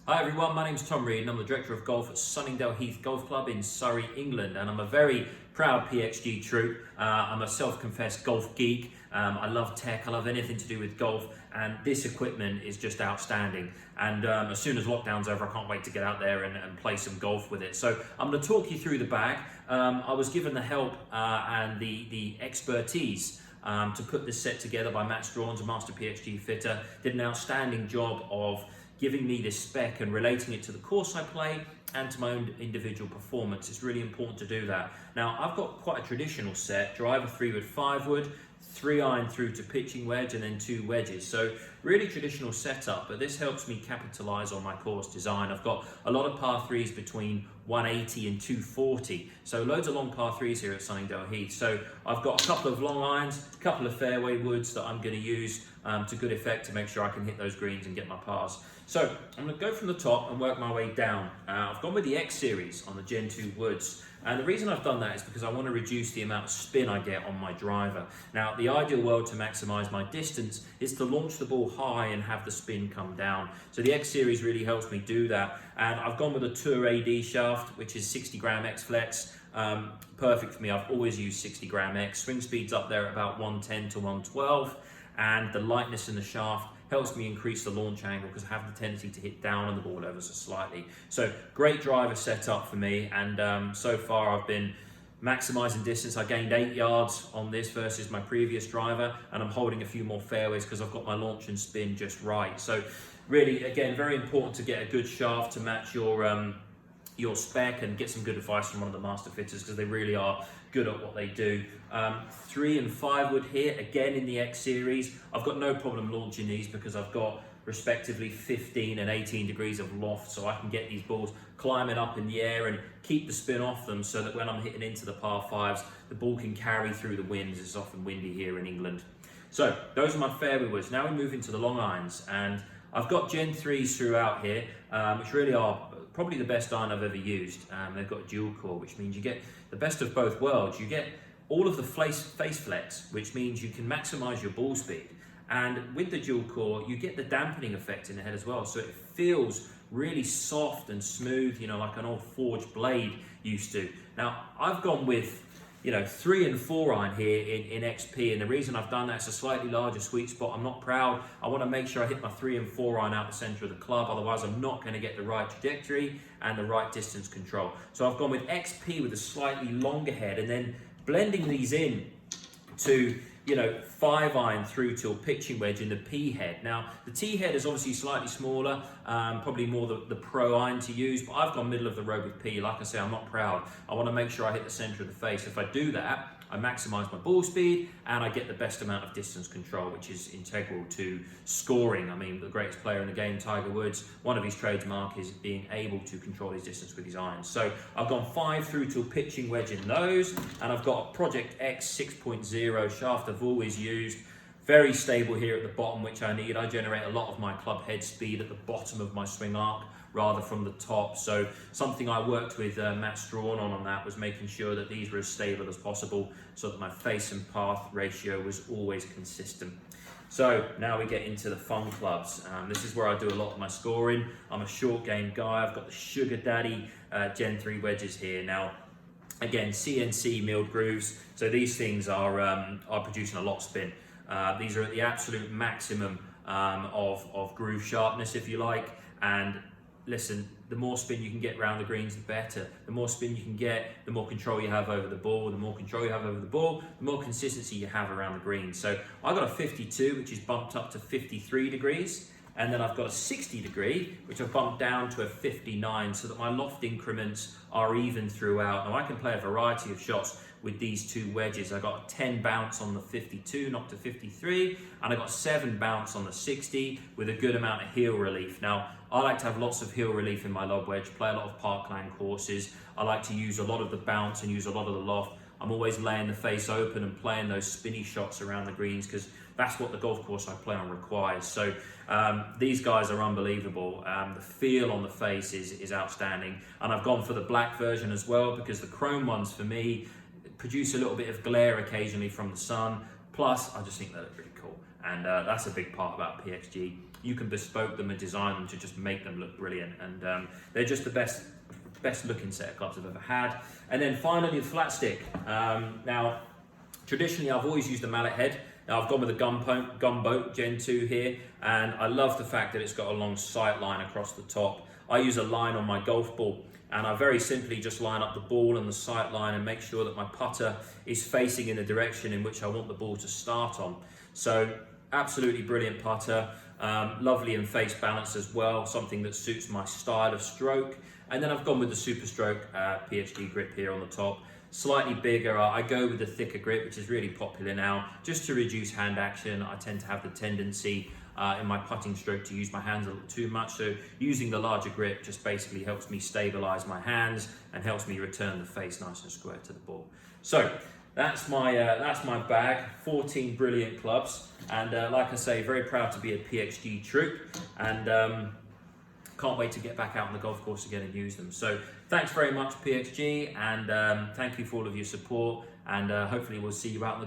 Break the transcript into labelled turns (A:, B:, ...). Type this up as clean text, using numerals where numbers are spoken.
A: Hi everyone, my name's Reid and I'm the Director of Golf at Sunningdale Heath Golf Club in Surrey, England, and I'm a very proud PXG troop. I'm a self-confessed golf geek. I love tech, I love anything to do with golf, and this equipment is just outstanding. And as soon as lockdown's over, I can't wait to get out there and play some golf with it. So I'm going to talk you through the bag. I was given the help and the expertise to put this set together by Matt Strawn, a master PXG fitter. Did an outstanding job of giving me this spec and relating it to the course I play and to my own individual performance. It's really important to do that. Now, I've got quite a traditional set, driver 3-wood, 5-wood, 3-iron through to pitching wedge, and then 2 wedges. So really traditional setup, but this helps me capitalize on my course design. I've got a lot of par 3s between 180 and 240. So loads of long par 3s here at Sunningdale Heath. So I've got a couple of long irons, a couple of fairway woods that I'm going to use to good effect to make sure I can hit those greens and get my pars. So I'm going to go from the top and work my way down. I've gone with the X series on the Gen2 Woods. And the reason I've done that is because I want to reduce the amount of spin I get on my driver. Now, the ideal world to maximize my distance is to launch the ball high and have the spin come down. So the X series really helps me do that. And I've gone with a Tour AD shaft, which is 60 gram X flex. Perfect for me. I've always used 60 gram X. Swing speed's up there at about 110 to 112. And the lightness in the shaft helps me increase the launch angle because I have the tendency to hit down on the ball ever so slightly. So great driver setup for me, and so far I've been maximizing distance. I gained 8 yards on this versus my previous driver, and I'm holding a few more fairways because I've got my launch and spin just right. So really, again, very important to get a good shaft to match your spec and get some good advice from one of the master fitters because they really are good at what they do. 3 and 5 wood here, again in the X series. I've got no problem launching these because I've got respectively 15 and 18 degrees of loft, so I can get these balls climbing up in the air and keep the spin off them so that when I'm hitting into the par 5s, the ball can carry through the winds. It's often windy here in England. So those are my fairway woods. Now we move into the long irons, and I've got Gen 3s throughout here, which really are probably the best iron I've ever used. They've got dual core, which means you get the best of both worlds. You get all of the face flex, which means you can maximize your ball speed. And with the dual core, you get the dampening effect in the head as well. So it feels really soft and smooth, you know, like an old forged blade used to. Now, I've gone with 3 and 4 iron here in XP, and the reason I've done that is a slightly larger sweet spot. I'm not proud. I want to make sure I hit my 3 and 4 iron out the center of the club, otherwise I'm not going to get the right trajectory and the right distance control. So I've gone with XP with a slightly longer head, and then blending these in to 5 iron through to a pitching wedge in the P head. Now the T head is obviously slightly smaller, probably more the pro iron to use, but I've gone middle of the road with P. Like I say, I'm not proud. I want to make sure I hit the center of the face. If I do that, I maximize my ball speed and I get the best amount of distance control, which is integral to scoring. I mean, the greatest player in the game, Tiger Woods, one of his trademark is being able to control his distance with his irons. So I've gone 5 through to a pitching wedge in those, and I've got a Project X 6.0 shaft I've always used. Very stable here at the bottom, which I need. I generate a lot of my club head speed at the bottom of my swing arc rather from the top. So something I worked with Matt Strawn on that was making sure that these were as stable as possible so that my face and path ratio was always consistent. So now we get into the fun clubs. This is where I do a lot of my scoring. I'm a short game guy. I've got the Sugar Daddy Gen 3 wedges here. Now, again, CNC milled grooves. So these things are producing a lot of spin. These are at the absolute maximum of groove sharpness, if you like, and listen, the more spin you can get around the greens, the better. The more spin you can get, the more control you have over the ball. The more control you have over the ball, the more consistency you have around the greens. So I've got a 52, which is bumped up to 53 degrees. And then I've got a 60 degree, which I've bumped down to a 59, so that my loft increments are even throughout. Now I can play a variety of shots with these 2 wedges. I got a 10 bounce on the 52, knocked to 53, and I got 7 bounce on the 60 with a good amount of heel relief. Now, I like to have lots of heel relief in my lob wedge, play a lot of parkland courses. I like to use a lot of the bounce and use a lot of the loft. I'm always laying the face open and playing those spinny shots around the greens because that's what the golf course I play on requires. So these guys are unbelievable. The feel on the face is outstanding. And I've gone for the black version as well because the chrome ones for me produce a little bit of glare occasionally from the sun. Plus, I just think they look really cool. and that's a big part about PXG. You can bespoke them and design them to just make them look brilliant, and they're just the best looking set of clubs I've ever had. And then finally the flat stick. Now traditionally I've always used a mallet head. Now I've gone with a Gunboat Gen2 here, and I love the fact that it's got a long sight line across the top. I use a line on my golf ball, and I very simply just line up the ball and the sight line and make sure that my putter is facing in the direction in which I want the ball to start on. So absolutely brilliant putter, lovely in face balance as well, something that suits my style of stroke. And then I've gone with the Super Stroke PXG grip here on the top. Slightly bigger, I go with the thicker grip, which is really popular now, just to reduce hand action. I tend to have the tendency in my putting stroke to use my hands a little too much, so using the larger grip just basically helps me stabilize my hands and helps me return the face nice and square to the ball. So that's my bag, 14 brilliant clubs, and like I say, very proud to be a PXG troop, and can't wait to get back out on the golf course again and use them. So thanks very much PXG, and thank you for all of your support, and hopefully we'll see you out in the